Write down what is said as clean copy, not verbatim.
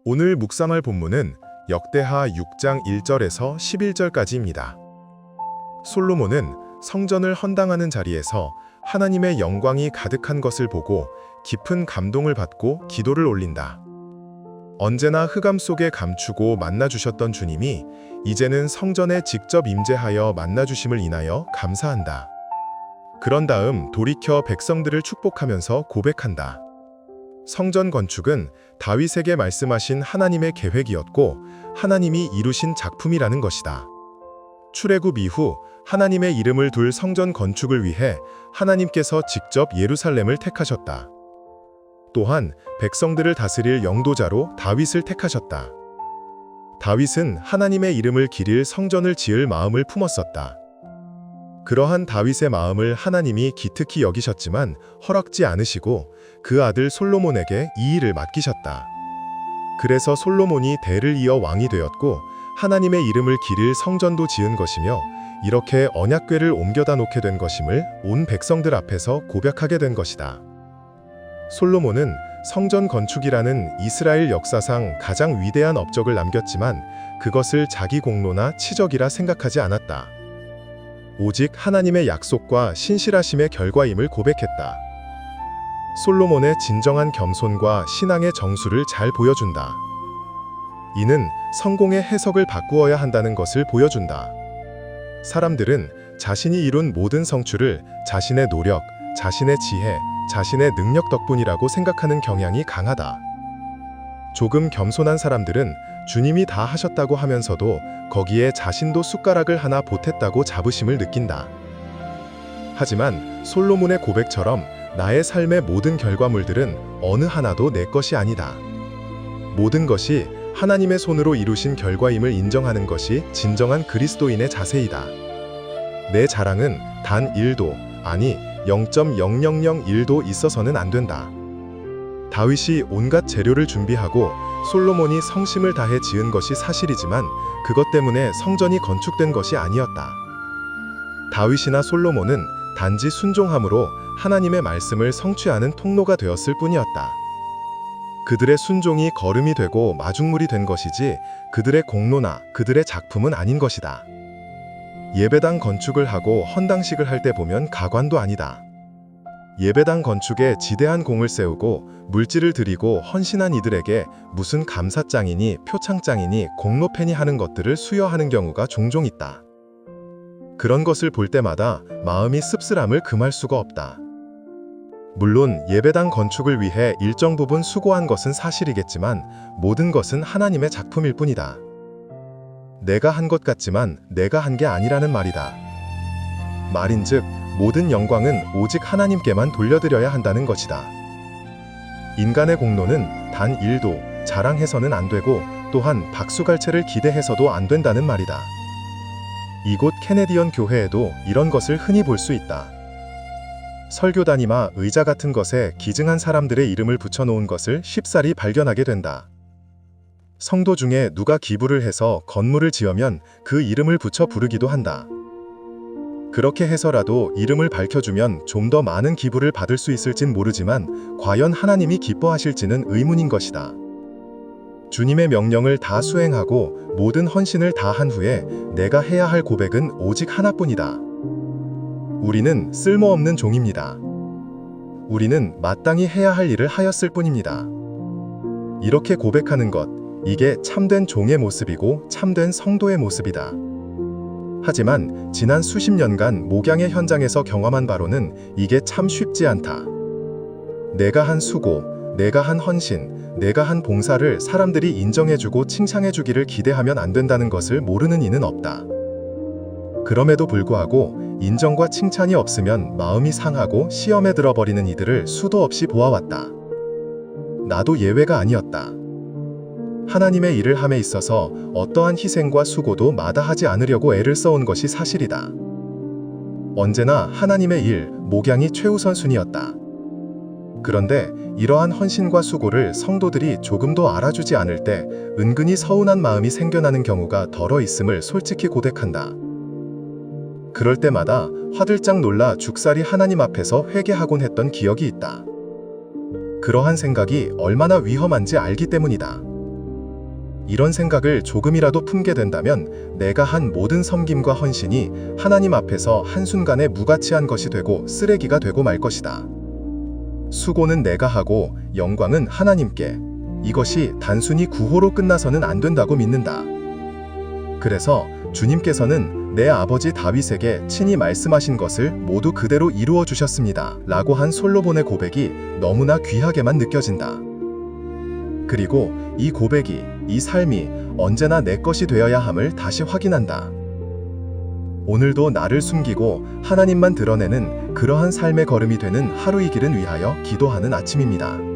오늘 묵상할 본문은 역대하 6장 1절에서 11절까지입니다. 솔로몬은 성전을 헌당하는 자리에서 하나님의 영광이 가득한 것을 보고 깊은 감동을 받고 기도를 올린다. 언제나 흑암 속에 감추고 만나주셨던 주님이 이제는 성전에 직접 임재하여 만나주심을 인하여 감사한다. 그런 다음 돌이켜 백성들을 축복하면서 고백한다. 성전 건축은 다윗에게 말씀하신 하나님의 계획이었고 하나님이 이루신 작품이라는 것이다. 출애굽 이후 하나님의 이름을 둘 성전 건축을 위해 하나님께서 직접 예루살렘을 택하셨다. 또한 백성들을 다스릴 영도자로 다윗을 택하셨다. 다윗은 하나님의 이름을 기릴 성전을 지을 마음을 품었었다. 그러한 다윗의 마음을 하나님이 기특히 여기셨지만 허락지 않으시고 그 아들 솔로몬에게 이 일을 맡기셨다. 그래서 솔로몬이 대를 이어 왕이 되었고 하나님의 이름을 기릴 성전도 지은 것이며 이렇게 언약궤를 옮겨다 놓게 된 것임을 온 백성들 앞에서 고백하게 된 것이다. 솔로몬은 성전 건축이라는 이스라엘 역사상 가장 위대한 업적을 남겼지만 그것을 자기 공로나 치적이라 생각하지 않았다. 오직 하나님의 약속과 신실하심의 결과임을 고백했다. 솔로몬의 진정한 겸손과 신앙의 정수를 잘 보여준다. 이는 성공의 해석을 바꾸어야 한다는 것을 보여준다. 사람들은 자신이 이룬 모든 성취를 자신의 노력, 자신의 지혜, 자신의 능력 덕분이라고 생각하는 경향이 강하다. 조금 겸손한 사람들은 주님이 다 하셨다고 하면서도 거기에 자신도 숟가락을 하나 보탰다고 자부심을 느낀다. 하지만 솔로몬의 고백처럼 나의 삶의 모든 결과물들은 어느 하나도 내 것이 아니다. 모든 것이 하나님의 손으로 이루신 결과임을 인정하는 것이 진정한 그리스도인의 자세이다. 내 자랑은 단 1도, 아니 0.0001도 있어서는 안 된다. 다윗이 온갖 재료를 준비하고 솔로몬이 성심을 다해 지은 것이 사실이지만 그것 때문에 성전이 건축된 것이 아니었다. 다윗이나 솔로몬은 단지 순종함으로 하나님의 말씀을 성취하는 통로가 되었을 뿐이었다. 그들의 순종이 걸음이 되고 마중물이 된 것이지 그들의 공로나 그들의 작품은 아닌 것이다. 예배당 건축을 하고 헌당식을 할 때 보면 가관도 아니다. 예배당 건축에 지대한 공을 세우고 물질을 드리고 헌신한 이들에게 무슨 감사장이니 표창장이니 공로패니 하는 것들을 수여하는 경우가 종종 있다. 그런 것을 볼 때마다 마음이 씁쓸함을 금할 수가 없다. 물론 예배당 건축을 위해 일정 부분 수고한 것은 사실이겠지만 모든 것은 하나님의 작품일 뿐이다. 내가 한 것 같지만 내가 한 게 아니라는 말이다. 말인즉 모든 영광은 오직 하나님께만 돌려드려야 한다는 것이다. 인간의 공로는 단 1도 자랑해서는 안 되고 또한 박수갈채를 기대해서도 안 된다는 말이다. 이곳 캐네디언 교회에도 이런 것을 흔히 볼 수 있다. 설교단이나 의자 같은 것에 기증한 사람들의 이름을 붙여놓은 것을 쉽사리 발견하게 된다. 성도 중에 누가 기부를 해서 건물을 지으면 그 이름을 붙여 부르기도 한다. 그렇게 해서라도 이름을 밝혀주면 좀 더 많은 기부를 받을 수 있을진 모르지만 과연 하나님이 기뻐하실지는 의문인 것이다. 주님의 명령을 다 수행하고 모든 헌신을 다 한 후에 내가 해야 할 고백은 오직 하나뿐이다. 우리는 쓸모없는 종입니다. 우리는 마땅히 해야 할 일을 하였을 뿐입니다. 이렇게 고백하는 것, 이게 참된 종의 모습이고 참된 성도의 모습이다. 하지만 지난 수십 년간 목양의 현장에서 경험한 바로는 이게 참 쉽지 않다. 내가 한 수고, 내가 한 헌신, 내가 한 봉사를 사람들이 인정해주고 칭찬해주기를 기대하면 안 된다는 것을 모르는 이는 없다. 그럼에도 불구하고 인정과 칭찬이 없으면 마음이 상하고 시험에 들어버리는 이들을 수도 없이 보아왔다. 나도 예외가 아니었다. 하나님의 일을 함에 있어서 어떠한 희생과 수고도 마다하지 않으려고 애를 써온 것이 사실이다. 언제나 하나님의 일, 목양이 최우선순위였다. 그런데 이러한 헌신과 수고를 성도들이 조금도 알아주지 않을 때 은근히 서운한 마음이 생겨나는 경우가 덜어 있음을 솔직히 고백한다. 그럴 때마다 화들짝 놀라 죽살이 하나님 앞에서 회개하곤 했던 기억이 있다. 그러한 생각이 얼마나 위험한지 알기 때문이다. 이런 생각을 조금이라도 품게 된다면 내가 한 모든 섬김과 헌신이 하나님 앞에서 한순간에 무가치한 것이 되고 쓰레기가 되고 말 것이다. 수고는 내가 하고 영광은 하나님께. 이것이 단순히 구호로 끝나서는 안 된다고 믿는다. 그래서 주님께서는 내 아버지 다윗에게 친히 말씀하신 것을 모두 그대로 이루어 주셨습니다. 라고 한 솔로몬의 고백이 너무나 귀하게만 느껴진다. 그리고 이 고백이, 이 삶이 언제나 내 것이 되어야 함을 다시 확인한다. 오늘도 나를 숨기고 하나님만 드러내는 그러한 삶의 걸음이 되는 하루이기를 위하여 기도하는 아침입니다.